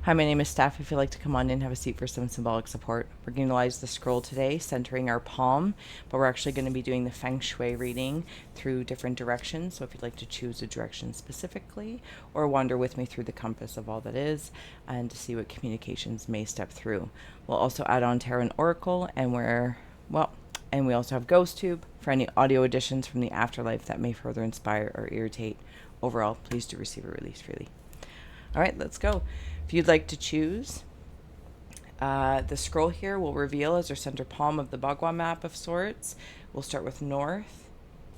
Hi, my name is Steph. If you'd like to come on in, have a seat for some symbolic support. We're going to utilize the scroll today, centering our palm, but we're actually going to be doing the Feng Shui reading through different directions. So if you'd like to choose a direction specifically, or wander with me through the compass of all that is, and to see what communications may step through. We'll also add on Tarot and Oracle, and and we also have Ghost Tube for any audio additions from the afterlife that may further inspire or irritate. Overall, please do receive a release freely. All right, let's go. If you'd like to choose, the scroll here will reveal as our center palm of the Bagua map of sorts. We'll start with north,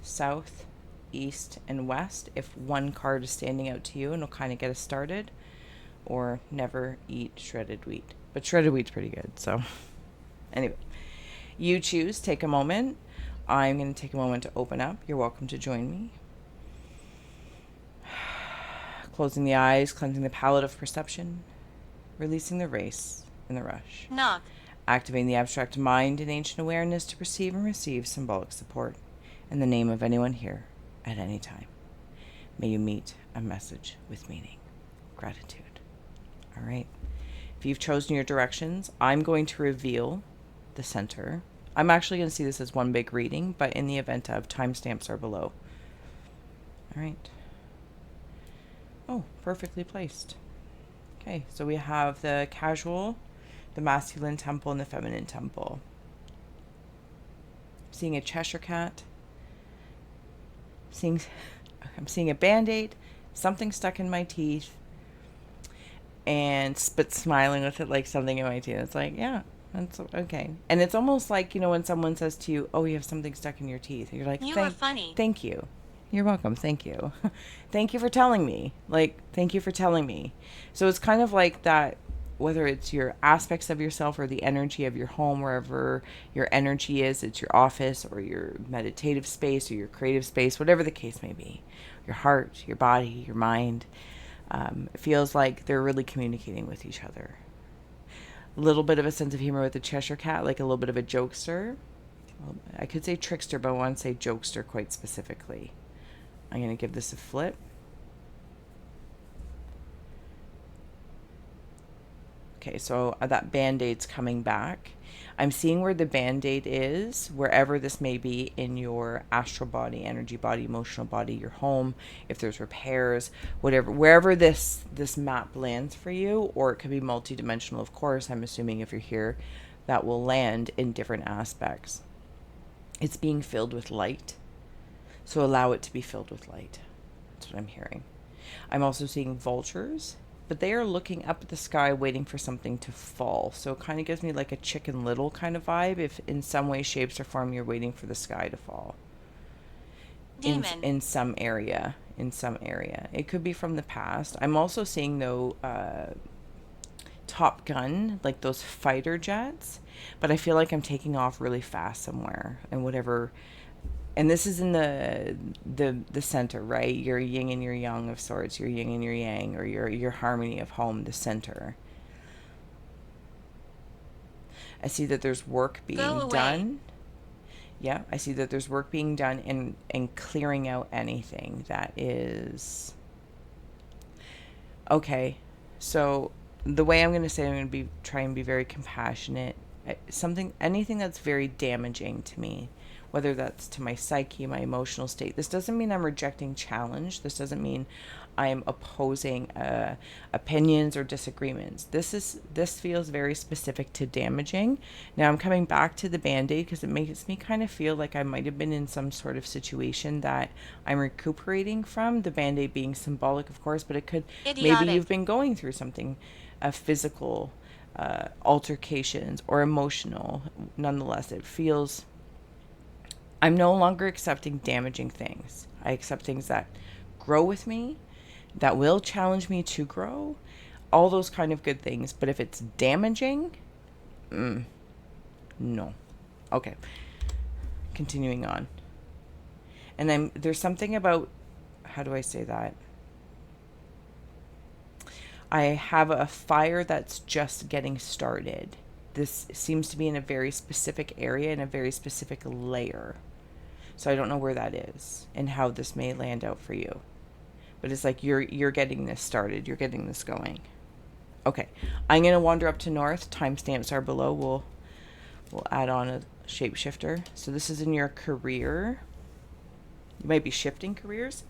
south, east, and west. If one card is standing out to you, and it'll kind of get us started. Or never eat shredded wheat. But shredded wheat's pretty good, so anyway. You choose, take a moment. I'm going to take a moment to open up. You're welcome to join me. Closing the eyes, cleansing the palette of perception, releasing the race and the rush. Knock. Activating the abstract mind and ancient awareness to perceive and receive symbolic support in the name of anyone here at any time. May you meet a message with meaning. Gratitude. All right. If you've chosen your directions, I'm going to reveal the center. I'm actually going to see this as one big reading, but in the event of, timestamps are below. All right. Oh, perfectly placed. Okay, so we have the casual, the masculine temple, and the feminine temple. I'm seeing a Cheshire cat. I'm seeing a Band-Aid, something stuck in my teeth, and but smiling with it like something in my teeth. It's like, yeah, that's okay. And it's almost like, when someone says to you, oh, you have something stuck in your teeth. And you're like, You are funny. Thank you. You're welcome. Thank you. Thank you for telling me. Thank you for telling me. So it's kind of like that, whether it's your aspects of yourself or the energy of your home, wherever your energy is, it's your office or your meditative space or your creative space, whatever the case may be, your heart, your body, your mind. It feels like they're really communicating with each other. A little bit of a sense of humor with the Cheshire cat, like a little bit of a jokester. I could say trickster, but I want to say jokester quite specifically. I'm going to give this a flip. Okay, so that Band-Aid's coming back. I'm seeing where the Band-Aid is, wherever this may be in your astral body, energy body, emotional body, your home, if there's repairs, whatever, wherever this map lands for you, or it could be multidimensional, of course. I'm assuming if you're here, that will land in different aspects. It's being filled with light. So allow it to be filled with light. That's what I'm hearing. I'm also seeing vultures, but they are looking up at the sky waiting for something to fall. So it kind of gives me like a Chicken Little kind of vibe, if in some way, shapes, or form you're waiting for the sky to fall. Demon. In some area. In some area. It could be from the past. I'm also seeing, though, Top Gun, like those fighter jets, but I feel like I'm taking off really fast somewhere, and whatever. And this is in the center, right? Your yin and your yang of sorts, your yin and your yang, or your harmony of home, the center. I see that there's work being done. Yeah, I see that there's work being done in clearing out anything that is... Okay, so the way I'm going to say, I'm going to try and be very compassionate. Anything that's very damaging to me, whether that's to my psyche, my emotional state. This doesn't mean I'm rejecting challenge. This doesn't mean I'm opposing opinions or disagreements. This feels very specific to damaging. Now I'm coming back to the Band-Aid because it makes me kind of feel like I might have been in some sort of situation that I'm recuperating from. The Band-Aid being symbolic, of course, but it could... Maybe you've been going through something, a physical altercations or emotional. Nonetheless, it feels... I'm no longer accepting damaging things. I accept things that grow with me, that will challenge me to grow, all those kind of good things. But if it's damaging, no. Okay. Continuing on. And there's something about, how do I say that? I have a fire that's just getting started. This seems to be in a very specific area, in a very specific layer. So I don't know where that is and how this may land out for you. But it's like you're getting this started. You're getting this going. Okay, I'm gonna wander up to north. Timestamps are below. We'll add on a shapeshifter. So this is in your career. You might be shifting careers.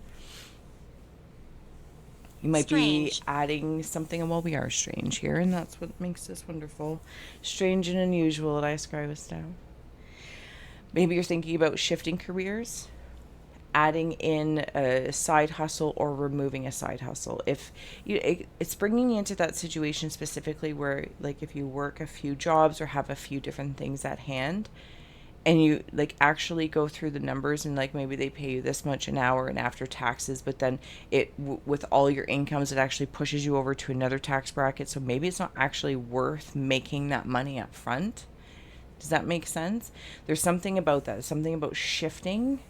You might be Strange. adding something, and well, we are strange here, and that's what makes this wonderful. Strange and unusual at Scrying down. Maybe you're thinking about shifting careers, adding in a side hustle or removing a side hustle. If it's bringing you into that situation specifically where, like, if you work a few jobs or have a few different things at hand, and you like actually go through the numbers, and like maybe they pay you this much an hour and after taxes, but then with all your incomes it actually pushes you over to another tax bracket, so maybe it's not actually worth making that money up front. Does that make sense? There's something about that, something about shifting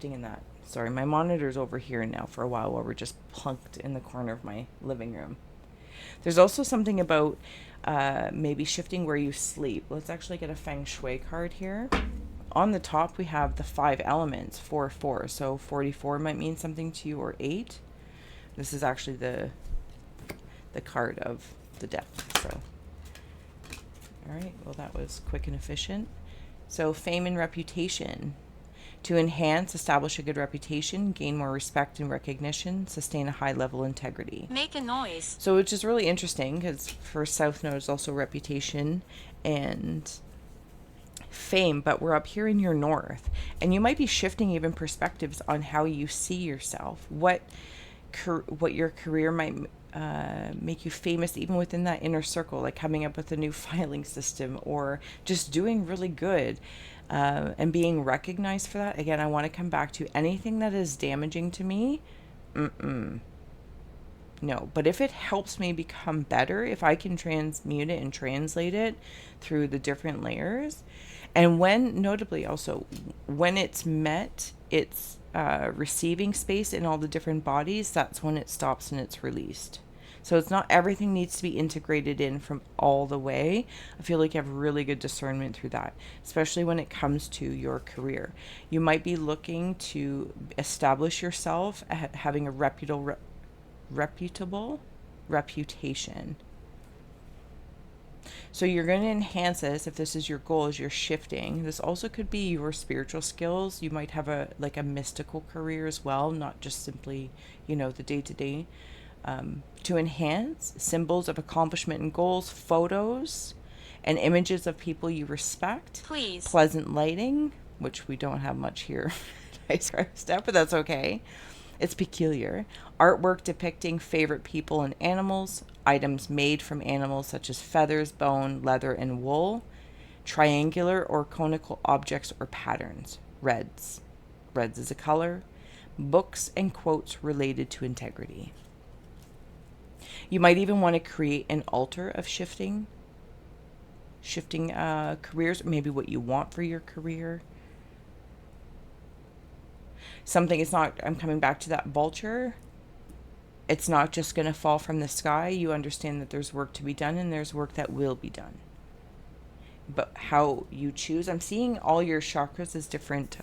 in that. Sorry, my monitor's over here now for a while we're just plunked in the corner of my living room. There's also something about maybe shifting where you sleep. Let's actually get a Feng Shui card here. On the top, we have the 5 elements, 4, 4. So 44 might mean something to you, or 8. This is actually the card of the deck. So, all right. Well, that was quick and efficient. So fame and reputation. To enhance, establish a good reputation, gain more respect and recognition, sustain a high level integrity. Make a noise. So, which is really interesting because for South Node is also reputation and fame, but we're up here in your north, and you might be shifting even perspectives on how you see yourself, what your career might make you famous even within that inner circle, like coming up with a new filing system or just doing really good. And being recognized for that. Again, I want to come back to anything that is damaging to me. No, but if it helps me become better, if I can transmute it and translate it through the different layers, and when, notably also, when it's met, it's receiving space in all the different bodies, that's when it stops and it's released. So it's not everything needs to be integrated in from all the way. I feel like you have really good discernment through that, especially when it comes to your career. You might be looking to establish yourself having a reputable reputation. So you're going to enhance this if this is your goal, as you're shifting. This also could be your spiritual skills. You might have a mystical career as well, not just simply, the day-to-day. To enhance symbols of accomplishment and goals, photos and images of people you respect. Please. Pleasant lighting, which we don't have much here. Nice step, but that's okay. It's peculiar. Artwork depicting favorite people and animals, items made from animals such as feathers, bone, leather, and wool, triangular or conical objects or patterns, reds. Reds is a color. Books and quotes related to integrity. You might even want to create an altar of shifting careers, maybe what you want for your career. Something is not, I'm coming back to that vulture. It's not just going to fall from the sky. You understand that there's work to be done and there's work that will be done. But how you choose, I'm seeing all your chakras as different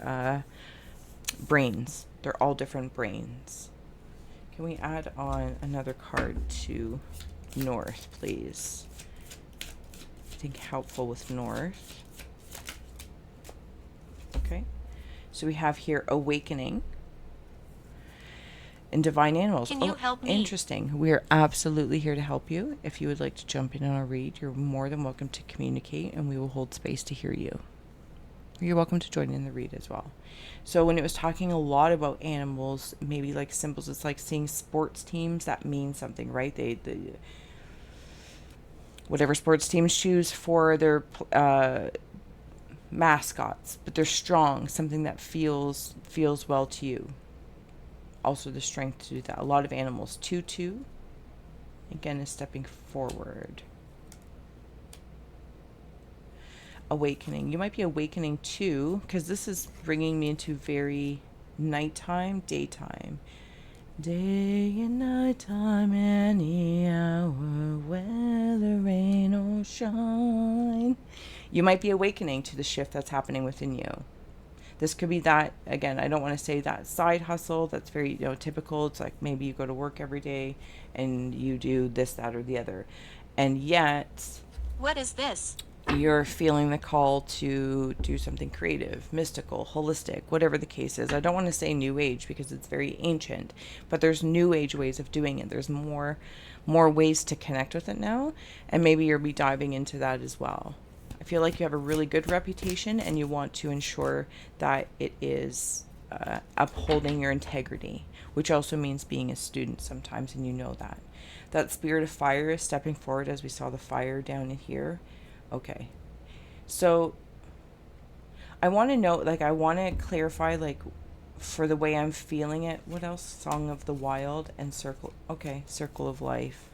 brains. They're all different brains. Can we add on another card to North, please? I think helpful with North. Okay. So we have here Awakening and Divine Animals. Can you help me? Interesting. We are absolutely here to help you. If you would like to jump in on a read, you're more than welcome to communicate, and we will hold space to hear you. You're welcome to join in the read as well. So when it was talking a lot about animals, maybe like symbols, it's like seeing sports teams that mean something, right? They whatever sports teams choose for their mascots, but they're strong, something that feels well to you. Also the strength to do that. A lot of animals. 2-2 again is stepping forward. Awakening. You might be awakening too, because this is bringing me into very nighttime, daytime. Day and nighttime, any hour, whether rain or shine. You might be awakening to the shift that's happening within you. This could be that, again, I don't want to say that side hustle that's very typical. It's like maybe you go to work every day and you do this, that, or the other. And yet What is this? you're feeling the call to do something creative, mystical, holistic, whatever the case is. I don't want to say new age because it's very ancient, but there's new age ways of doing it. There's more ways to connect with it now, and maybe you'll be diving into that as well. I feel like you have a really good reputation and you want to ensure that it is upholding your integrity, which also means being a student sometimes, and you know that. That spirit of fire is stepping forward as we saw the fire down in here. Okay. So I want to know, like, I want to clarify, like, for the way I'm feeling it. What else? Song of the Wild and Circle. Okay, Circle of Life.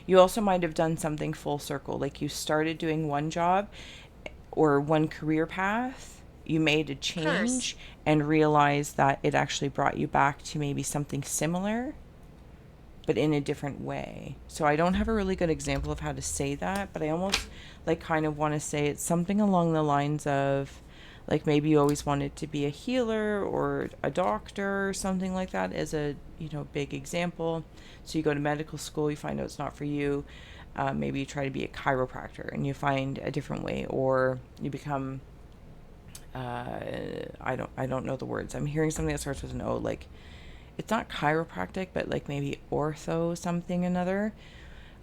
You also might have done something full circle. Like you started doing one job or one career path. You made a Curse. change and realized that it actually brought you back to maybe something similar, but in a different way. So I don't have a really good example of how to say that, but I almost like kind of want to say it's something along the lines of like maybe you always wanted to be a healer or a doctor or something like that as a, you know, big example. So you go to medical school, you find out it's not for you. Maybe you try to be a chiropractor and you find a different way, or you become I don't know the words. I'm hearing something that starts with an O, like it's not chiropractic, but like maybe ortho something another.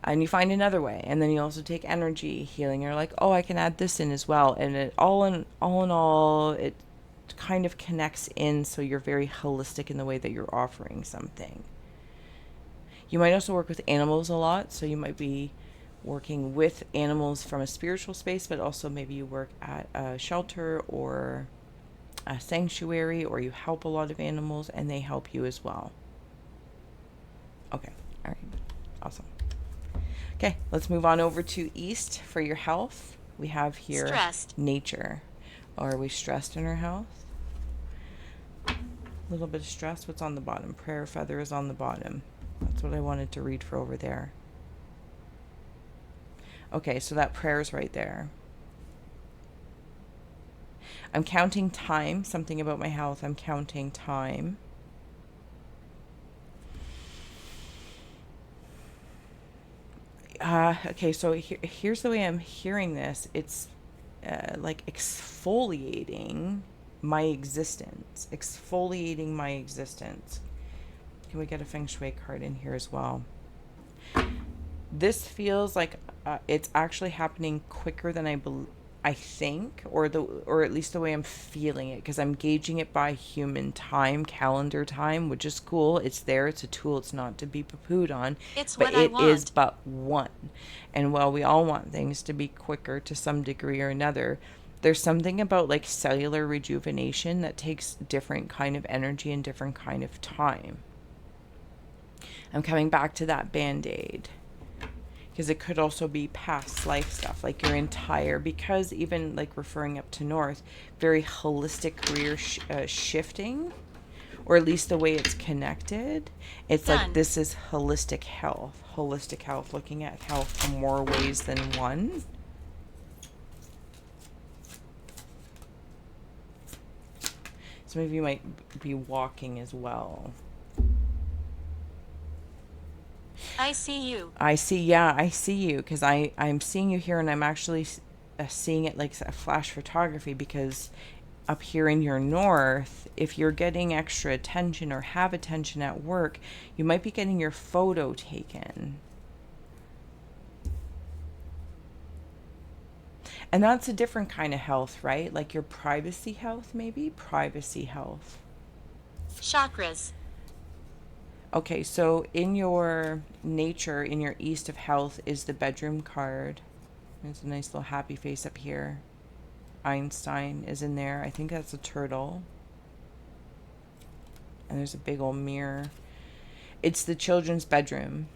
And you find another way, and then you also take energy healing. You're like, oh, I can add this in as well, and it all, it kind of connects in, so you're very holistic in the way that you're offering something. You might also work with animals a lot, so you might be working with animals from a spiritual space, but also maybe you work at a shelter or a sanctuary, or you help a lot of animals and they help you as well. Okay, all right, awesome. Okay, let's move on over to East for your health. We have here Stressed. nature. Are we stressed in our health? A little bit of stress. What's on the bottom? Prayer feather is on the bottom. That's what I wanted to read for over there. Okay, so that prayer is right there. I'm counting time. Something about my health. I'm counting time. Okay, so here's the way I'm hearing this. It's like exfoliating my existence. Exfoliating my existence. Can we get a Feng Shui card in here as well? This feels like it's actually happening quicker than I think, or at least the way I'm feeling it, because I'm gauging it by human time, calendar time, which is cool. It's there. It's a tool. It's not to be poo-pooed on, It's but what I it is want. but one. And while we all want things to be quicker to some degree or another, there's something about like cellular rejuvenation that takes different kind of energy and different kind of time. I'm coming back to that Band-Aid, because it could also be past life stuff, like your entire, because even like referring up to north, very holistic career shifting, or at least the way it's connected. It's like Done. this is holistic health, looking at health from more ways than one. Some of you might be walking as well. I see you. I see, yeah, I see you, because I'm seeing you here, and I'm actually seeing it like a flash photography, because up here in your north, if you're getting extra attention or have attention at work, you might be getting your photo taken. And that's a different kind of health, right? Like your privacy health, maybe? Privacy health. Chakras. Okay, so in your nature, in your east of health, is the bedroom card. There's a nice little happy face up here. Einstein is in there. I think that's a turtle. And there's a big old mirror. It's the children's bedroom.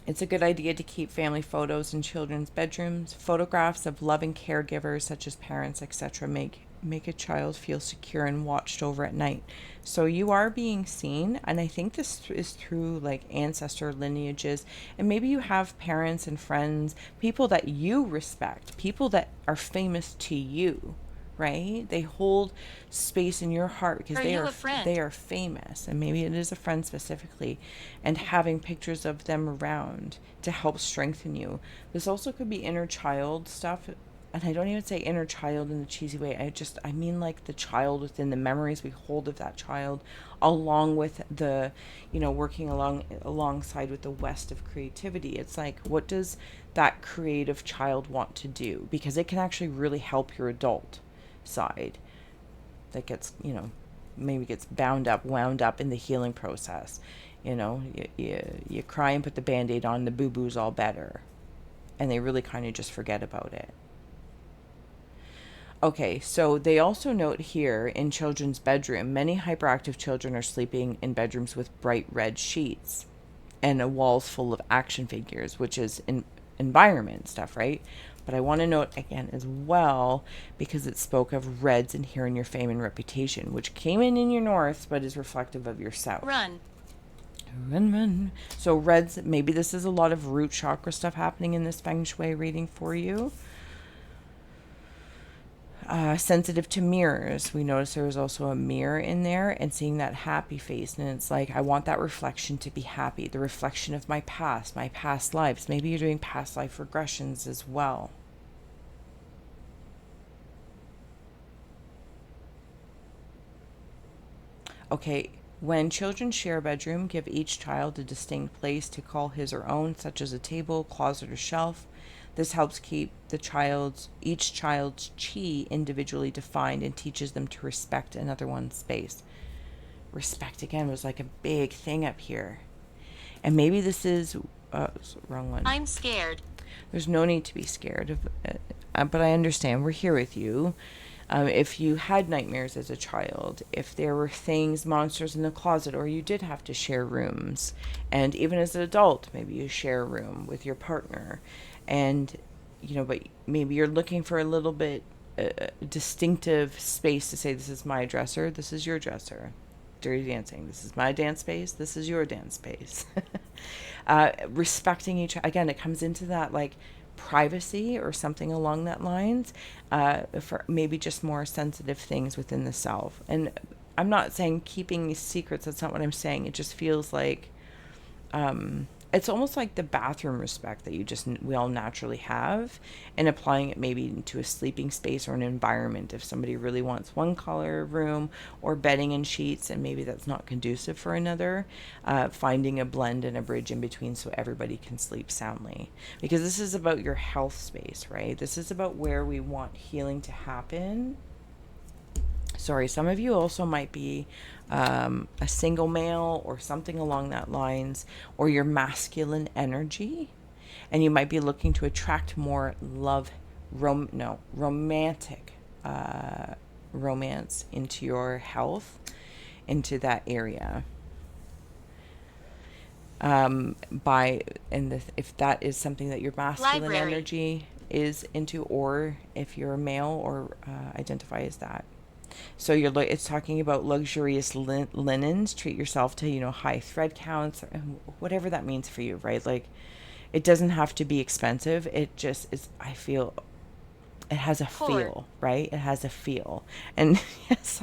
It's a good idea to keep family photos in children's bedrooms. Photographs of loving caregivers, such as parents, etc., make a child feel secure and watched over at night. So you are being seen, and I think this is through like ancestor lineages, and maybe you have parents and friends, people that you respect, people that are famous to you, right? They hold space in your heart because Are they you are a friend? they are famous, and maybe it is a friend specifically, and having pictures of them around to help strengthen you. This also could be inner child stuff, and I don't even say inner child in the cheesy way. I mean like the child within the memories we hold of that child, along with the, working alongside with the west of creativity. It's like, what does that creative child want to do? Because it can actually really help your adult side that gets, maybe gets wound up in the healing process. You cry and put the band-aid on, the boo-boo's all better, and they really kind of just forget about it. Okay, so they also note here in children's bedroom, many hyperactive children are sleeping in bedrooms with bright red sheets and a walls full of action figures, which is environment stuff, right? But I want to note again as well, because it spoke of reds in here in your fame and reputation, which came in your north, but is reflective of your south. Run. Run. So reds, maybe this is a lot of root chakra stuff happening in this Feng Shui reading for you. Sensitive to mirrors. We notice there was also a mirror in there, and seeing that happy face. And it's like, I want that reflection to be happy. The reflection of my past lives. Maybe you're doing past life regressions as well. Okay, when children share a bedroom, give each child a distinct place to call his or own, such as a table, closet, or shelf. This helps keep each child's chi individually defined and teaches them to respect another one's space. Respect, again, was like a big thing up here. And maybe this is wrong one. I'm scared. There's no need to be scared of but I understand. We're here with you. If you had nightmares as a child, if there were things, monsters in the closet, or you did have to share rooms, and even as an adult, maybe you share a room with your partner, and but maybe you're looking for a little bit distinctive space to say, this is my dresser, this is your dresser. Dirty dancing, this is my dance space, this is your dance space. Respecting each, again, it comes into that like privacy or something along that lines, for maybe just more sensitive things within the self. And I'm not saying keeping secrets, that's not what I'm saying. It just feels like it's almost like the bathroom respect that we all naturally have, and applying it maybe into a sleeping space or an environment. If somebody really wants one color room or bedding and sheets, and maybe that's not conducive for another, finding a blend and a bridge in between so everybody can sleep soundly. Because this is about your health space, right? This is about where we want healing to happen. Sorry, some of you also might be a single male or something along that lines, or your masculine energy, and you might be looking to attract more romantic romance into your health, into that area. If that is something that your masculine Library. energy is into, or if you're a male or identify as that. So it's talking about luxurious linens. Treat yourself to, high thread counts, or whatever that means for you, right? Like, it doesn't have to be expensive. It just is, I feel, it has a feel, right? It has a feel. And yes,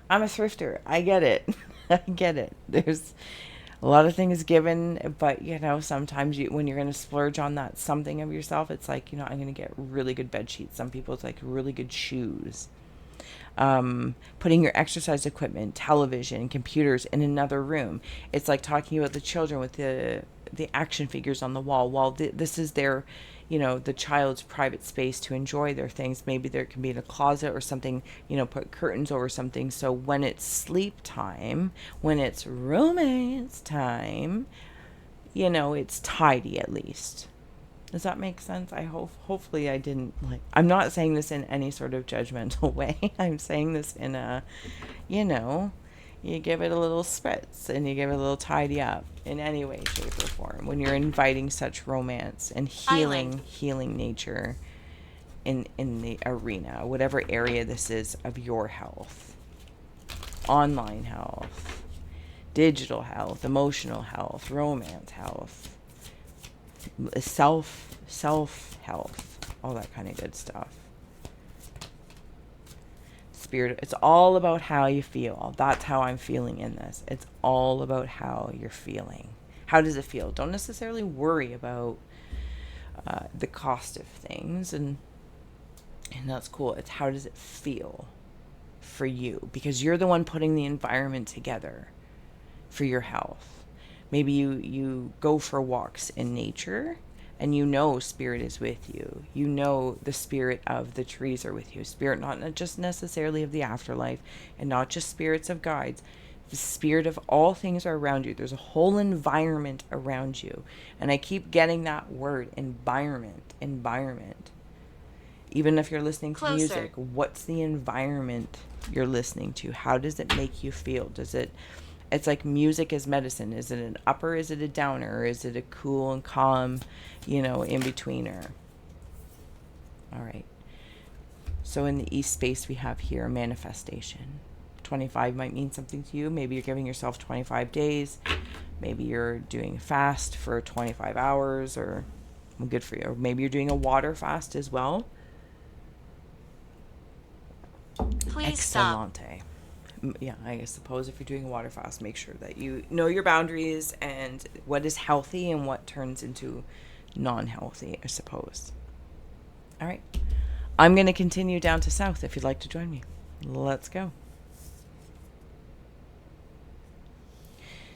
I'm a thrifter. I get it. I get it. There's a lot of things given, but sometimes when you're going to splurge on that something of yourself, it's like, I'm going to get really good bed sheets. Some people, it's like really good shoes. Putting your exercise equipment, television, computers in another room. It's like talking about the children with the action figures on the wall. While this is their, the child's private space to enjoy their things. Maybe there can be in a closet or something, put curtains over something. So when it's sleep time, when it's romance time, it's tidy at least. Does that make sense? Hopefully I didn't I'm not saying this in any sort of judgmental way. I'm saying this in a, you give it a little spritz and you give it a little tidy up in any way, shape, or form when you're inviting such romance and healing nature in the arena, whatever area this is of your health. Online health, digital health, emotional health, romance health, self health, all that kind of good stuff. spirit. It's all about how you feel. That's how I'm feeling in this. It's all about how you're feeling. How does it feel? Don't necessarily worry about the cost of things, and that's cool. It's how does it feel for you, because you're the one putting the environment together for your health. Maybe you go for walks in nature and you know spirit is with you. You know the spirit of the trees are with you. Spirit not just necessarily of the afterlife, and not just spirits of guides. The spirit of all things are around you. There's a whole environment around you. And I keep getting that word, environment, environment. Even if you're listening to music, what's the environment you're listening to? How does it make you feel? It's like music is medicine. Is it an upper? Is it a downer? Or is it a cool and calm, in-betweener? All right. So in the East space, we have here manifestation. 25 might mean something to you. Maybe you're giving yourself 25 days. Maybe you're doing a fast for 25 hours, or good for you. Or maybe you're doing a water fast as well. Please stop. Excellente. Yeah, I suppose if you're doing a water fast, make sure that you know your boundaries and what is healthy and what turns into non-healthy, I suppose. All right. I'm going to continue down to south if you'd like to join me. Let's go.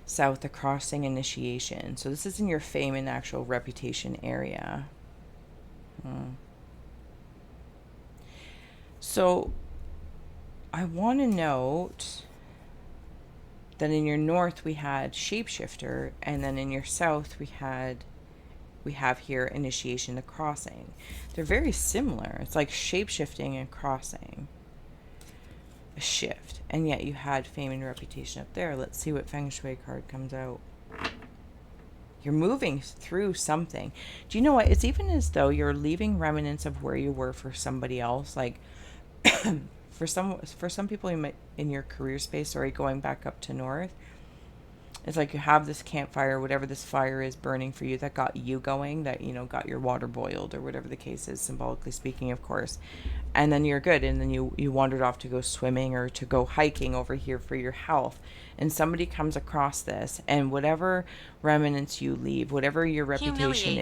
South, the crossing initiation. So this is in your fame and actual reputation area. So I want to note that in your north we had shapeshifter, and then in your south we have here initiation, the crossing. They're very similar. It's like shapeshifting and crossing. A shift. And yet you had fame and reputation up there. Let's see what Feng Shui card comes out. You're moving through something. Do you know what? It's even as though you're leaving remnants of where you were for somebody else. Like for some people you might, in your career space, going back up to north, it's like you have this campfire, whatever this fire is burning for you that got you going, that, got your water boiled, or whatever the case is, symbolically speaking, of course. And then you're good. And then you wandered off to go swimming or to go hiking over here for your health. And somebody comes across this, and whatever remnants you leave, whatever your reputation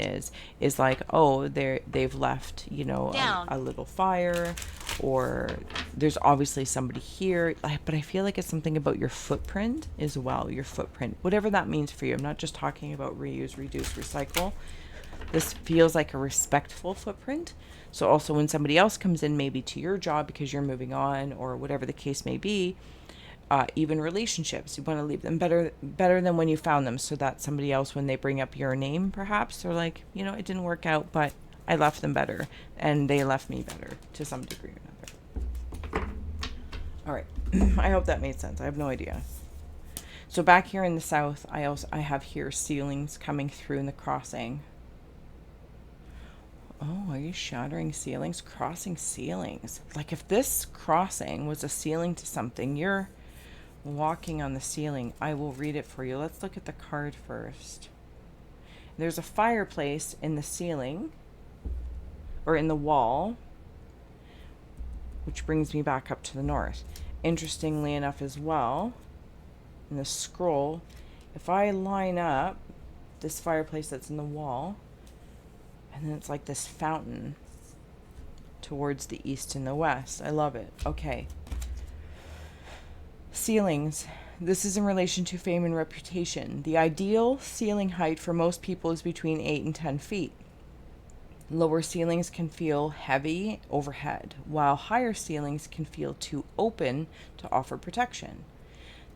is like, oh, they've left, a little fire, or there's obviously somebody here. But I feel like it's something about your footprint as well, your footprint, whatever that means for you. I'm not just talking about reuse, reduce, recycle. This feels like a respectful footprint. So also when somebody else comes in, maybe to your job because you're moving on, or whatever the case may be, even relationships, you want to leave them better than when you found them, so that somebody else, when they bring up your name, perhaps they're like, it didn't work out, but I left them better, and they left me better to some degree or another. All right. I hope that made sense. I have no idea. So back here in the south, I have here ceilings coming through in the crossing. Oh, are you shattering ceilings? Crossing ceilings. Like if this crossing was a ceiling to something, you're walking on the ceiling. I will read it for you. Let's look at the card first. There's a fireplace in the ceiling, or in the wall, which brings me back up to the north. Interestingly enough as well, in the scroll, if I line up this fireplace that's in the wall, and then it's like this fountain towards the east and the west. I love it. Okay. Ceilings. This is in relation to fame and reputation. The ideal ceiling height for most people is between 8 and 10 feet. Lower ceilings can feel heavy overhead, while higher ceilings can feel too open to offer protection.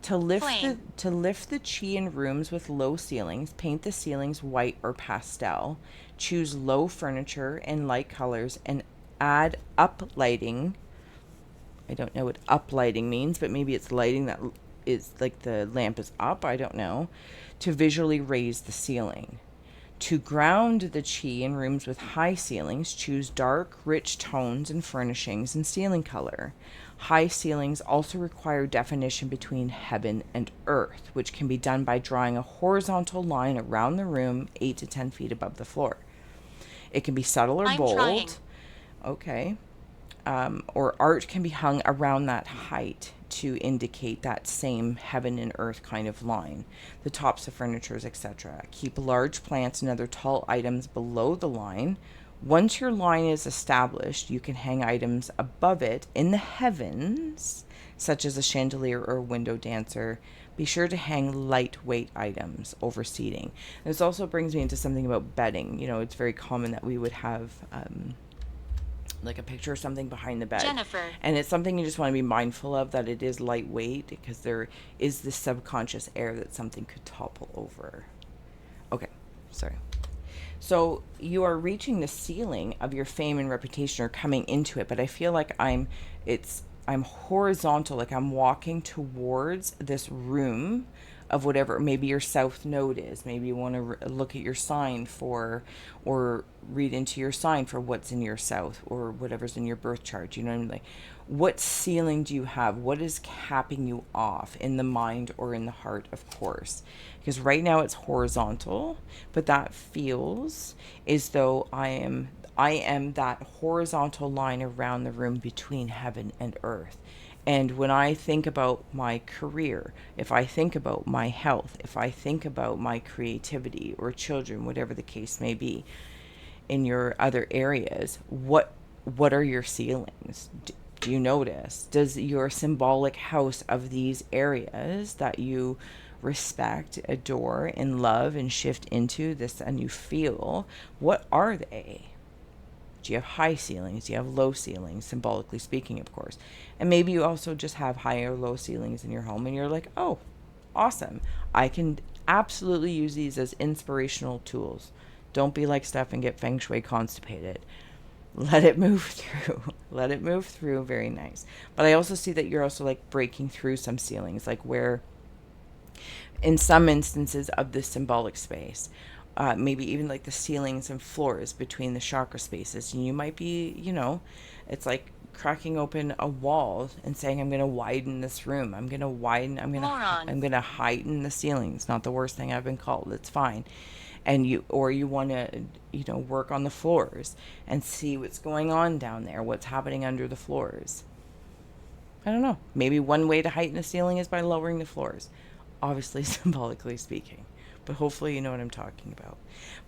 To lift the chi in rooms with low ceilings, paint the ceilings white or pastel. Choose low furniture and light colors, and add uplighting. I don't know what uplighting means, but maybe it's lighting that is like the lamp is up. I don't know. To visually raise the ceiling. To ground the chi in rooms with high ceilings, choose dark, rich tones and furnishings and ceiling color. High ceilings also require definition between heaven and earth, which can be done by drawing a horizontal line around the room 8 to 10 feet above the floor. It can be subtle or bold. Trying. Okay. or art can be hung around that height to indicate that same heaven and earth kind of line. The tops of furnitures, etc. Keep large plants and other tall items below the line. Once your line is established, you can hang items above it in the heavens, such as a chandelier or a window dancer. Be sure to hang lightweight items over seating. This also brings me into something about bedding. You know, it's very common that we would have like a picture or something behind the bed. Jennifer. And it's something you just want to be mindful of, that it is lightweight, because there is this subconscious air that something could topple over. Okay, sorry. So you are reaching the ceiling of your fame and reputation, or coming into it, but I feel like I'm horizontal, like I'm walking towards this room of whatever maybe your south node is. Maybe you want to look at your sign for, or read into your sign for what's in your south, or whatever's in your birth chart. You know what I mean? Like, what ceiling do you have? What is capping you off in the mind or in the heart, of course? Because right now it's horizontal, but that feels as though I am that horizontal line around the room between heaven and earth. And when I think about my career, if I think about my health, if I think about my creativity or children, whatever the case may be, in your other areas, what are your ceilings? Do you notice? Does your symbolic house of these areas that you respect, adore, and love and shift into this, and you feel, what are they? Do you have high ceilings? Do you have low ceilings, symbolically speaking, of course? And maybe you also just have high or low ceilings in your home, and you're like, oh, awesome. I can absolutely use these as inspirational tools. Don't be like Steph and get Feng Shui constipated. Let it move through. Let it move through. Very nice. But I also see that you're also like breaking through some ceilings, like where in some instances of this symbolic space, maybe even like the ceilings and floors between the chakra spaces. And you might be, you know, it's like cracking open a wall and saying, I'm going to widen this room. I'm going to widen, I'm going to heighten the ceilings. Not the worst thing I've been called. It's fine. And you want to, you know, work on the floors and see what's going on down there, what's happening under the floors. I don't know. Maybe one way to heighten the ceiling is by lowering the floors. Obviously, symbolically speaking. But hopefully you know what I'm talking about.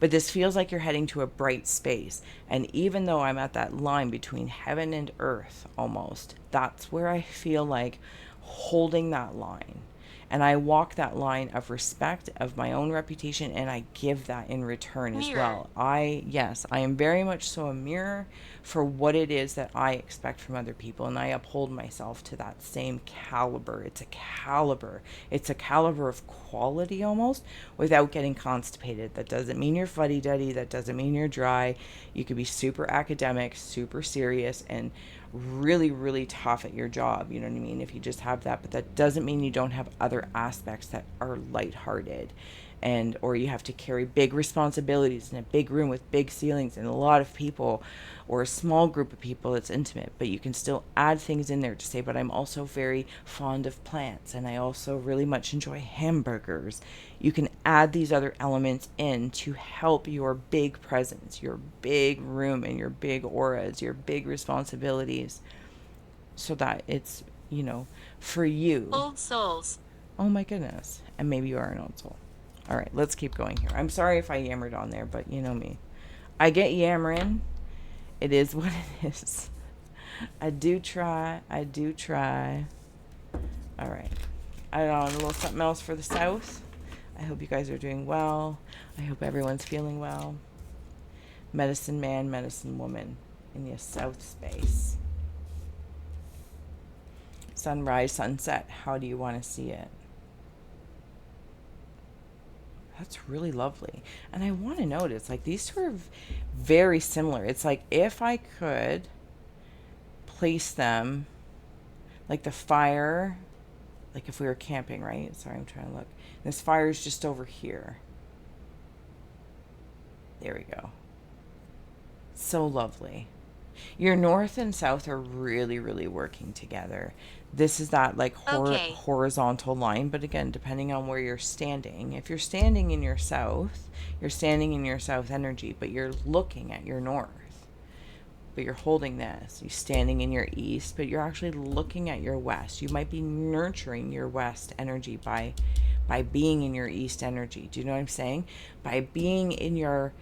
But this feels like you're heading to a bright space. And even though I'm at that line between heaven and earth, almost, that's where I feel like holding that line. And I walk that line of respect of my own reputation, and I give that in return as well. I am very much so a mirror for what it is that I expect from other people, and I uphold myself to that same caliber. It's a caliber. It's a caliber of quality almost, without getting constipated. That doesn't mean you're fuddy-duddy. That doesn't mean you're dry. You could be super academic, super serious, and really, really tough at your job, you know what I mean, if you just have that. But that doesn't mean you don't have other aspects that are lighthearted, and or you have to carry big responsibilities in a big room with big ceilings and a lot of people, or a small group of people that's intimate. But you can still add things in there to say, but I'm also very fond of plants, and I also really much enjoy hamburgers. You can add these other elements in to help your big presence, your big room, and your big auras, your big responsibilities, so that it's, you know, for you. Old souls. Oh my goodness. And maybe you are an old soul. All right, let's keep going here. I'm sorry if I yammered on there, but you know me. I get yammering. It is what it is. I do try. All right. I don't know, a little something else for the South. I hope you guys are doing well. I hope everyone's feeling well. Medicine man, medicine woman in the South space. Sunrise, sunset. How do you want to see it? That's really lovely. And I want to notice, like, these two are very similar. It's like if I could place them, like the fire, like if we were camping, right? Sorry, I'm trying to look. This fire is just over here. There we go. So lovely. Your north and south are really, really working together. This is that like horizontal line, but again, depending on where you're standing. If you're standing in your south, you're standing in your south energy, but you're looking at your north. but you're holding this. You're standing in your east, but you're actually looking at your west. You might be nurturing your west energy by being in your east energy. Do you know what I'm saying? By being in your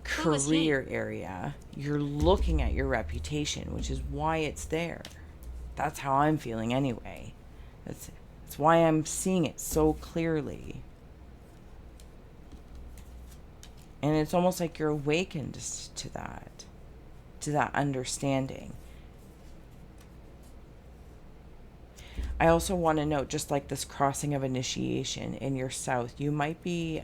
career area, you're looking at your reputation, which is why it's there. That's how I'm feeling anyway. That's why I'm seeing it so clearly. And it's almost like you're awakened to that understanding. I also want to note, just like this crossing of initiation in your south, you might be,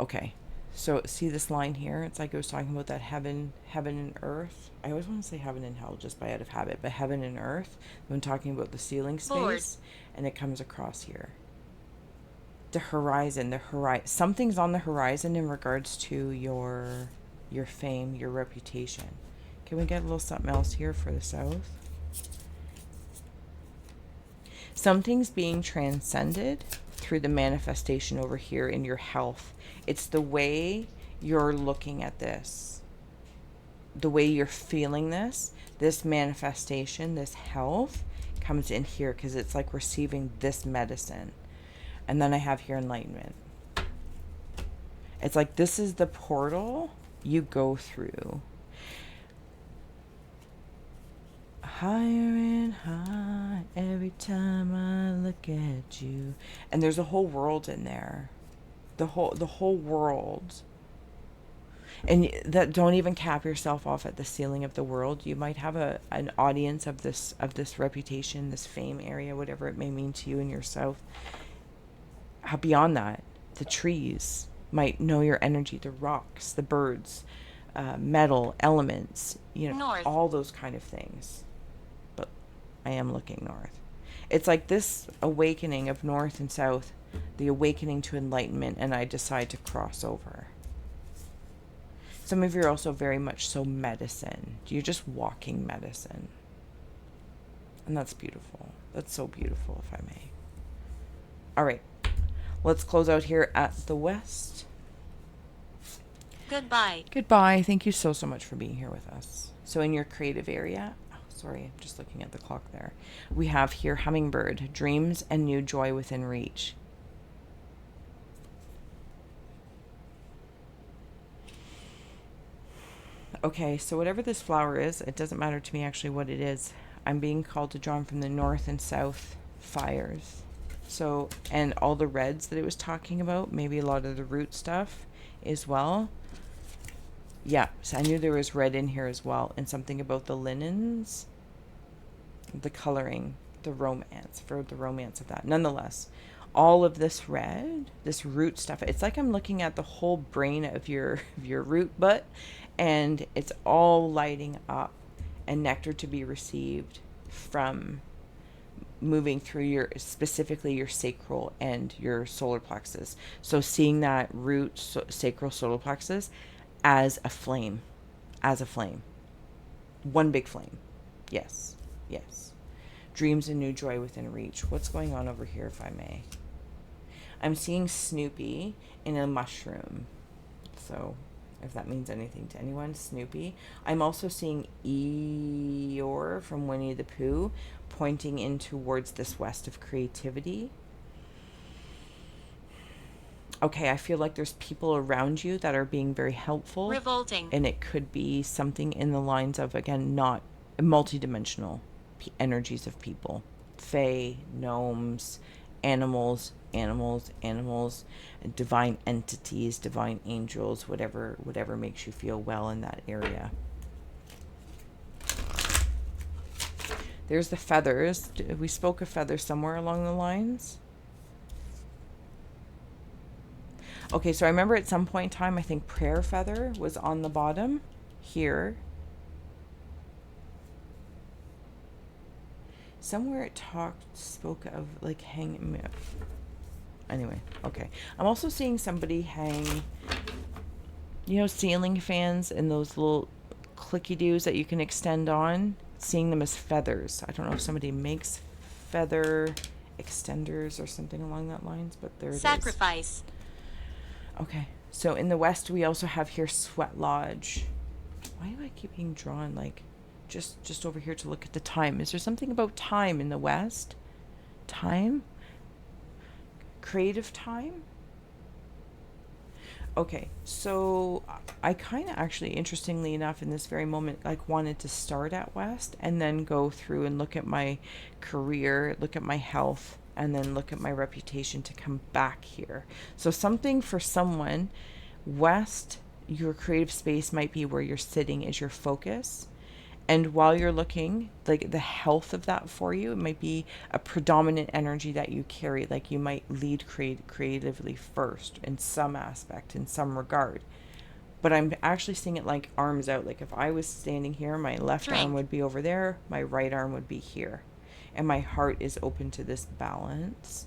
okay, so see this line here? It's like I was talking about that heaven and earth. I always want to say heaven and hell just by out of habit, but heaven and earth, when talking about the ceiling space, and it comes across here. The horizon, something's on the horizon in regards to your fame, your reputation. Can we get a little something else here for the south? Something's being transcended through the manifestation over here in your health. It's the way you're looking at this, the way you're feeling this manifestation, this health comes in here because it's like receiving this medicine. And then I have here enlightenment. It's like this is the portal you go through. Higher and high every time I look at you. And there's a whole world in there. The whole world. And that, don't even cap yourself off at the ceiling of the world. You might have an audience of this reputation, this fame area, whatever it may mean to you in your south. Beyond that, the trees might know your energy, the rocks, the birds, metal, elements, North. All those kind of things. But I am looking north. It's like this awakening of north and south, the awakening to enlightenment, and I decide to cross over. Some of you are also very much so medicine. You're just walking medicine. And that's beautiful. That's so beautiful, if I may. All right. Let's close out here at the west. Goodbye. Goodbye. Thank you so much for being here with us. So in your creative area, sorry, I'm just looking at the clock there. We have here hummingbird, dreams and new joy within reach. Okay, so whatever this flower is, it doesn't matter to me actually what it is. I'm being called to draw from the north and south fires. So, and all the reds that it was talking about, maybe a lot of the root stuff as well. Yeah, so I knew there was red in here as well. And something about the linens, the coloring, the romance of that. Nonetheless, all of this red, this root stuff, it's like I'm looking at the whole brain of your root butt, and it's all lighting up and nectar to be received from moving through specifically your sacral and your solar plexus. So seeing that root, sacral, solar plexus as a flame, one big flame. Yes. Dreams and new joy within reach. What's going on over here, if I may? I'm seeing Snoopy in a mushroom. So if that means anything to anyone, Snoopy. I'm also seeing Eeyore from Winnie the Pooh pointing in towards this west of creativity. Okay, I feel like there's people around you that are being very helpful. Revolting. And it could be something in the lines of, again, not multidimensional energies of people. Fae, gnomes, animals, divine entities, divine angels, whatever makes you feel well in that area. There's the feathers. We spoke of feathers somewhere along the lines. Okay, so I remember at some point in time, I think prayer feather was on the bottom here. Somewhere it spoke of like hanging. Anyway, okay. I'm also seeing somebody hang, ceiling fans and those little clicky-doos that you can extend on. Seeing them as feathers. I don't know if somebody makes feather extenders or something along that lines, but there it is. Sacrifice. Okay, So in the west, we also have here Sweat Lodge. Why do I keep being drawn like just over here to look at the time? Is there something about time in the west? Time? Creative time? Okay, so I kind of actually, interestingly enough, in this very moment, like wanted to start at West and then go through and look at my career, look at my health, and then look at my reputation to come back here. So something for someone, West, your creative space might be where you're sitting is your focus. And while you're looking, like the health of that for you, it might be a predominant energy that you carry. Like you might lead creatively first in some aspect, in some regard. But I'm actually seeing it like arms out. Like if I was standing here, my left arm would be over there, my right arm would be here. And my heart is open to this balance.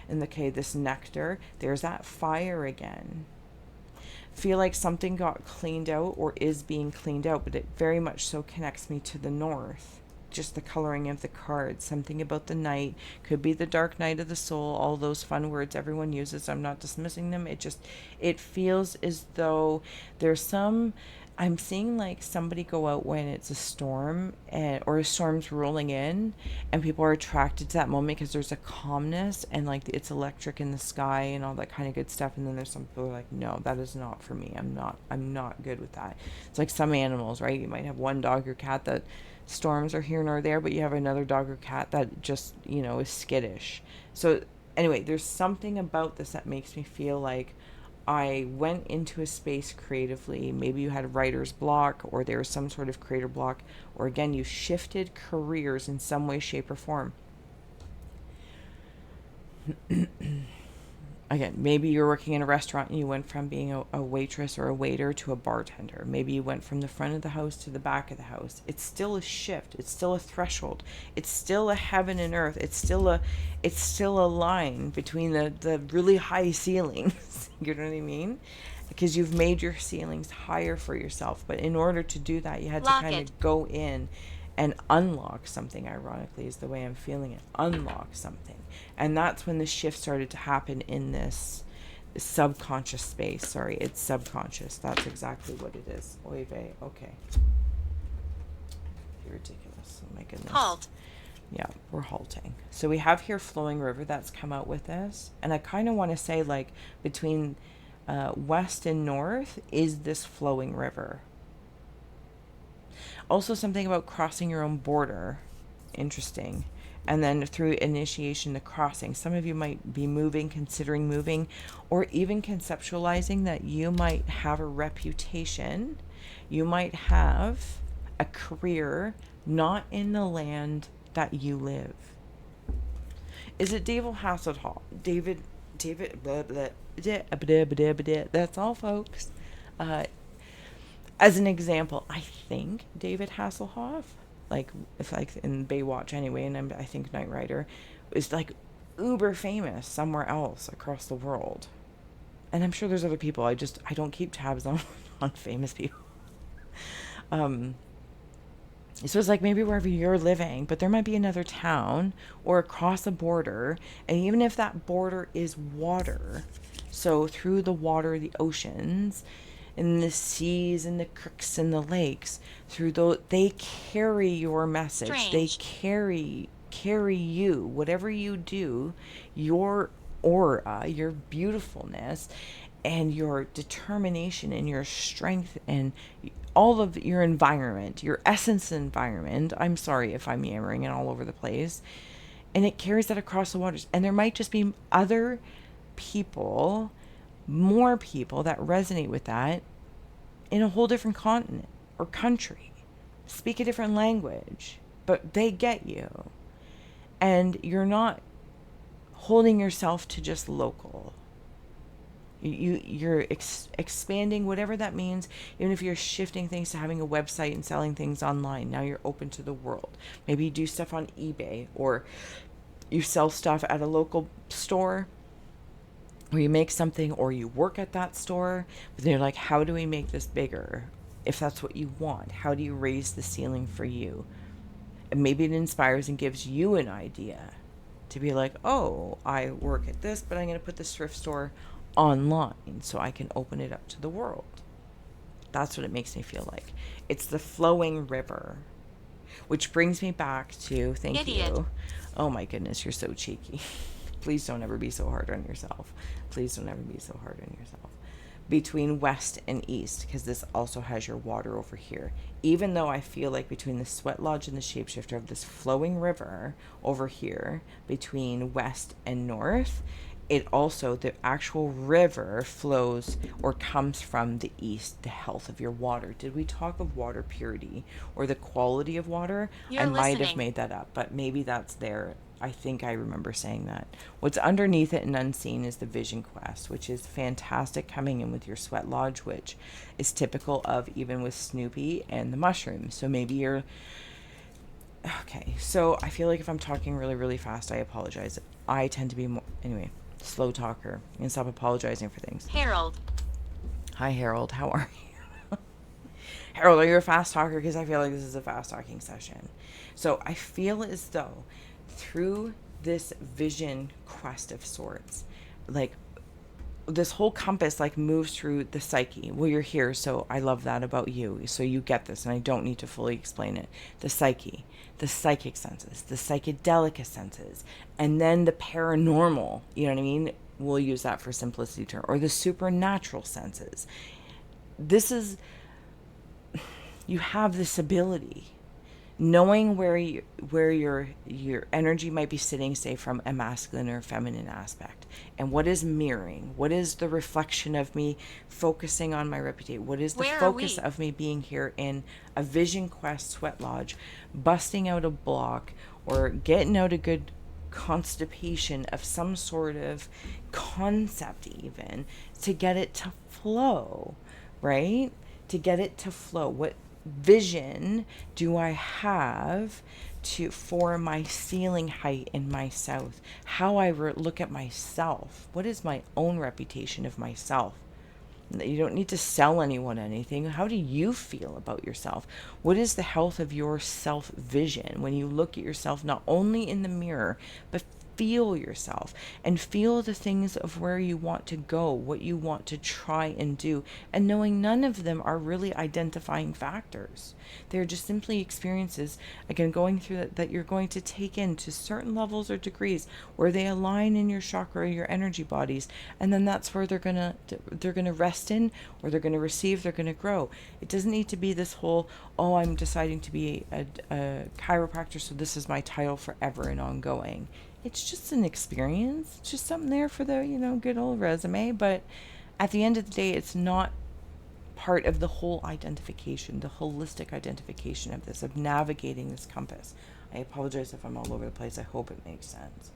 And okay, this nectar, there's that fire again. Feel like something got cleaned out or is being cleaned out, but it very much so connects me to the north. Just the coloring of the cards, something about the night, could be the dark night of the soul, all those fun words everyone uses. I'm not dismissing them. It feels as though there's some, I'm seeing like somebody go out when it's a storm or a storm's rolling in, and people are attracted to that moment because there's a calmness and like it's electric in the sky and all that kind of good stuff. And then there's some people who are like, no, that is not for me. I'm not good with that. It's like some animals, right? You might have one dog or cat that storms are here nor there, but you have another dog or cat that just, is skittish. So anyway, there's something about this that makes me feel like I went into a space creatively. Maybe you had writer's block or there was some sort of creator block, or again, you shifted careers in some way, shape, or form. Again, maybe you're working in a restaurant and you went from being a waitress or a waiter to a bartender. Maybe you went from the front of the house to the back of the house. It's still a shift. It's still a threshold. It's still a heaven and earth. It's still a line between the really high ceilings. You know what I mean? Because you've made your ceilings higher for yourself. But in order to do that, you had to kind of go in and unlock something. Ironically, is the way I'm feeling it. Unlock something. And that's when the shift started to happen in this subconscious space. Sorry, it's subconscious. That's exactly what it is. Oy vey. Okay. You're ridiculous. Oh my goodness. Halt. Yeah, we're halting. So we have here flowing river that's come out with this. And I kind of want to say like between west and north is this flowing river. Also something about crossing your own border. Interesting. And then through initiation, the crossing. Some of you might be moving, considering moving, or even conceptualizing that you might have a reputation. You might have a career not in the land that you live. Is it David Hasselhoff? David, blah, blah, blah, blah, blah, blah. That's all, folks. As an example, I think David Hasselhoff, like if like in Baywatch anyway, and I think Knight Rider, is like uber famous somewhere else across the world. And I'm sure there's other people. I don't keep tabs on famous people. So it's like maybe wherever you're living, but there might be another town or across a border, and even if that border is water, so through the water, the oceans, and the seas and the creeks and the lakes, through those, they carry your message. Strange. They carry you, whatever you do, your aura, your beautifulness, and your determination and your strength and all of your environment, your essence environment. I'm sorry if I'm yammering it all over the place. And it carries that across the waters. And there might just be other people, more people that resonate with that in a whole different continent or country, speak a different language, but they get you. And you're not holding yourself to just local. You're expanding, whatever that means. Even if you're shifting things to having a website and selling things online, now you're open to the world. Maybe you do stuff on eBay, or you sell stuff at a local store, or you make something, or you work at that store, but then you're like, how do we make this bigger? If that's what you want, how do you raise the ceiling for you? And maybe it inspires and gives you an idea to be like, oh, I work at this, but I'm going to put this thrift store online so I can open it up to the world. That's what it makes me feel like. It's the flowing river. Which brings me back to, thank Idiot. you. Oh my goodness, you're so cheeky. Please don't ever be so hard on yourself. Please don't ever be so hard on yourself. Between west and east, because this also has your water over here. Even though I feel like between the sweat lodge and the shapeshifter of this flowing river over here, between west and north, it also, the actual river flows or comes from the east, the health of your water. Did we talk of water purity or the quality of water? I You're might have listening. made that up, but maybe that's there. I think I remember saying that. What's underneath it and unseen is the vision quest, which is fantastic, coming in with your sweat lodge, which is typical of even with Snoopy and the mushrooms. So maybe you're okay. So I feel like if I'm talking really, really fast, I apologize. I tend to be more, anyway, slow talker, and stop apologizing for things. Harold. Hi, Harold. How are you? Harold, are you a fast talker? Because I feel like this is a fast talking session. So I feel as though through this vision quest of sorts, like this whole compass like moves through the psyche. Well, you're here, so I love that about you. So you get this, and I don't need to fully explain it. The psyche, the psychic senses, the psychedelic senses, and then the paranormal. You know what I mean? We'll use that for simplicity term, or the supernatural senses. This is, you have this ability, knowing where your energy might be sitting, say from a masculine or feminine aspect, and what is mirroring, what is the reflection of me focusing on my reputation, what is the Where are focus we? of me being here in a vision quest sweat lodge, busting out a block or getting out a good constipation of some sort of concept, even to get it to flow, right? To get it to flow. What vision do I have to for my ceiling height in my south? How I look at myself? What is my own reputation of myself? You don't need to sell anyone anything. How do you feel about yourself? What is the health of your self vision when you look at yourself not only in the mirror, but feel yourself and feel the things of where you want to go, what you want to try and do, and knowing none of them are really identifying factors. They're just simply experiences, again, going through that you're going to take in to certain levels or degrees where they align in your chakra, your energy bodies, and then that's where they're gonna rest in, or they're gonna receive, they're gonna grow. It doesn't need to be this whole, oh, I'm deciding to be a chiropractor, so this is my title forever and ongoing. It's just an experience. It's just something there for the, good old resume. But at the end of the day, it's not part of the whole identification, the holistic identification of this, of navigating this compass. I apologize if I'm all over the place. I hope it makes sense.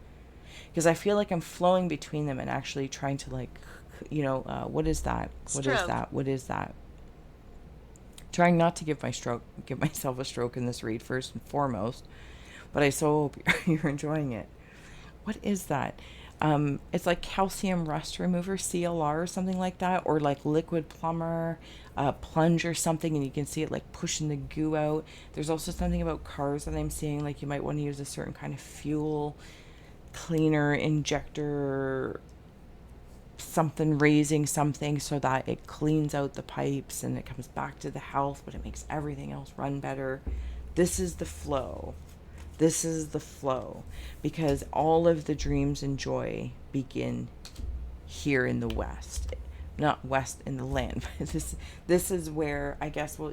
Because I feel like I'm flowing between them and actually trying to what is that? What is that? What is that? Trying not to give myself a stroke in this read first and foremost. But I so hope you're enjoying it. What is that? It's like calcium rust remover, CLR or something like that, or like liquid plumber, plunge or something, and you can see it like pushing the goo out. There's also something about cars that I'm seeing, like you might want to use a certain kind of fuel cleaner, injector, something, raising something so that it cleans out the pipes and it comes back to the health, but it makes everything else run better. This is the flow. This is the flow, because all of the dreams and joy begin here in the West, not West in the land. But this is where, I guess, well,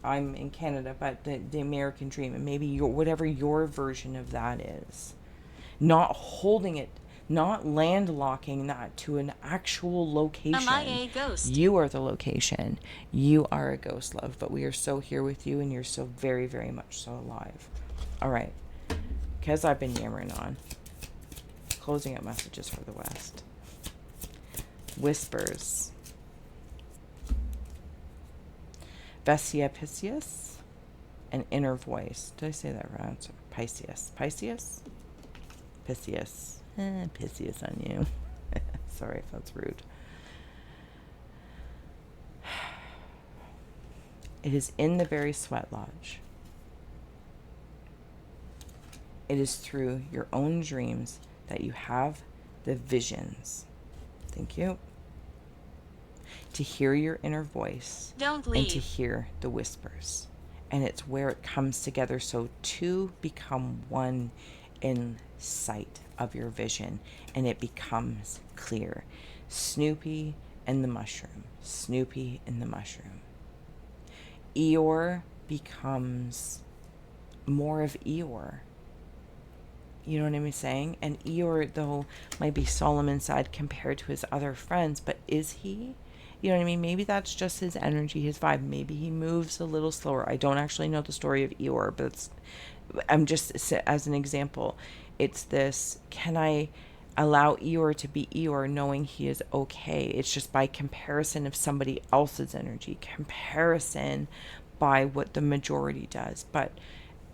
I'm in Canada, but the American dream, and maybe whatever your version of that is, not holding it, not landlocking that to an actual location. Am I a ghost? You are the location. You are a ghost, love, but we are so here with you, and you're so very, very much so alive. All right, because I've been yammering on, closing up messages for the West. Whispers. Vesia Pisces, an inner voice. Did I say that right? Pisces. Pisces? Pisces. Pisces on you. Sorry if that's rude. It is in the very sweat lodge. It is through your own dreams that you have the visions Thank you. To hear your inner voice Don't and to leave. hear the whispers. And it's where it comes together. So two become one in sight of your vision, and it becomes clear. Snoopy and the mushroom. Snoopy and the mushroom. Eeyore becomes more of Eeyore. You know what I'm saying? And Eeyore, though, might be solemn inside compared to his other friends, but is he? You know what I mean? Maybe that's just his energy, his vibe. Maybe he moves a little slower. I don't actually know the story of Eeyore, but I'm just, as an example, it's this, can I allow Eeyore to be Eeyore knowing he is okay? It's just by comparison of somebody else's energy, comparison by what the majority does. But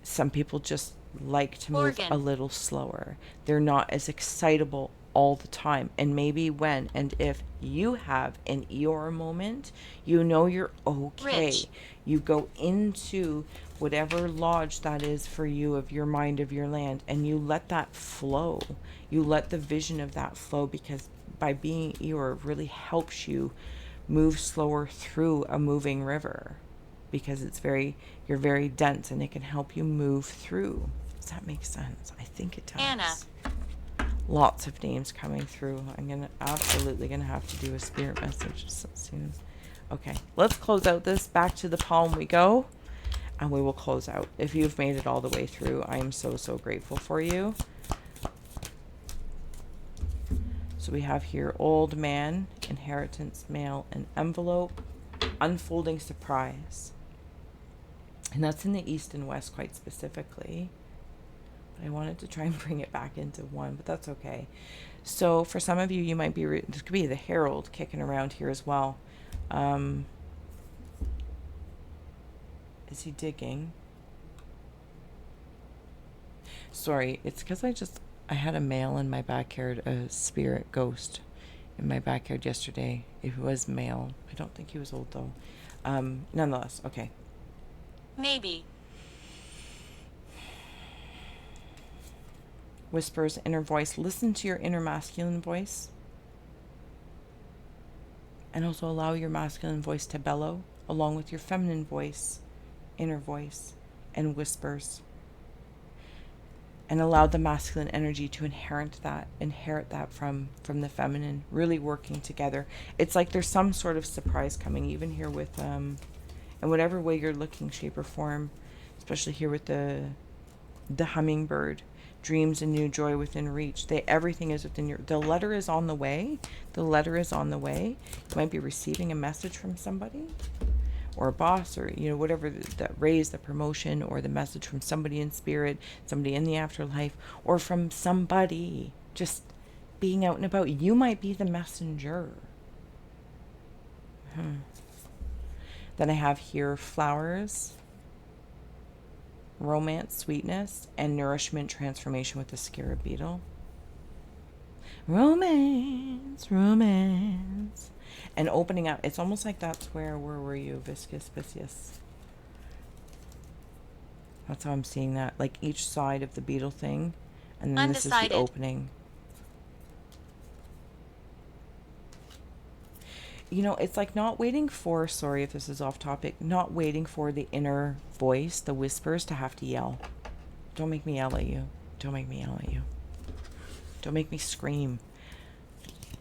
some people just like to move a Organ. little slower. They're not as excitable all the time. And maybe when and if you have an Eeyore moment, you know you're okay. Rich. You go into whatever lodge that is for you of your mind, of your land, and you let that flow. You let the vision of that flow, because by being Eeyore really helps you move slower through a moving river, because you're very dense and it can help you move through. Does that make sense? I think it Anna. does. Lots of names coming through. I'm absolutely gonna have to do a spirit message as soon as. Okay, let's close out this. Back to the palm we go, and we will close out. If you've made it all the way through, I am so, so grateful for you. So we have here old man, inheritance, mail, and envelope, unfolding surprise. And that's in the east and west quite specifically. But I wanted to try and bring it back into one, but that's okay. So for some of you, you might be, this could be the herald kicking around here as well. Is he digging? Sorry, it's because I had a male in my backyard, a spirit ghost in my backyard yesterday. It was male. I don't think he was old though. Nonetheless, okay. Maybe. Whispers, inner voice. Listen to your inner masculine voice. And also allow your masculine voice to bellow along with your feminine voice, inner voice, and whispers. And allow the masculine energy to inherit that from the feminine, really working together. It's like there's some sort of surprise coming, even here with in whatever way you're looking, shape or form, especially here with the hummingbird. Dreams and new joy within reach. Everything is within the letter is on the way. The letter is on the way. You might be receiving a message from somebody, or a boss, or whatever, that raise, the promotion, or the message from somebody in spirit, somebody in the afterlife, or from somebody just being out and about. You might be the messenger. Then I have here flowers, romance, sweetness, and nourishment, transformation with the scarab beetle. Romance. And opening up. It's almost like that's where were you? Viscous, Pisces. That's how I'm seeing that. Like each side of the beetle thing. And then this is the opening. It's like not waiting for, sorry if this is off topic, not waiting for the inner voice, the whispers, to have to yell. Don't make me yell at you. Don't make me yell at you. Don't make me scream.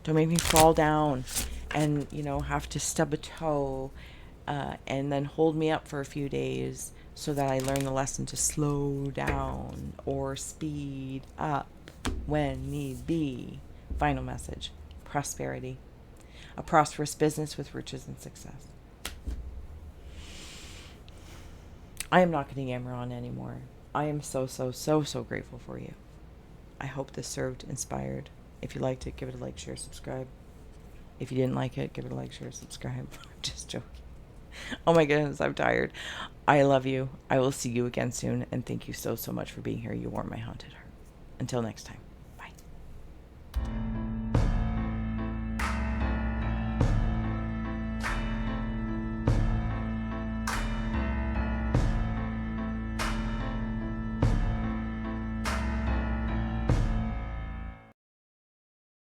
Don't make me fall down and, have to stub a toe and then hold me up for a few days so that I learn the lesson to slow down or speed up when need be. Final message. Prosperity. A prosperous business with riches and success. I am not going to yammer on anymore. I am so grateful for you. I hope this served, inspired. If you liked it, give it a like, share, subscribe. If you didn't like it, give it a like, share, subscribe. I'm just joking. Oh my goodness, I'm tired. I love you. I will see you again soon, and thank you so much for being here. You warm my haunted heart. Until next time.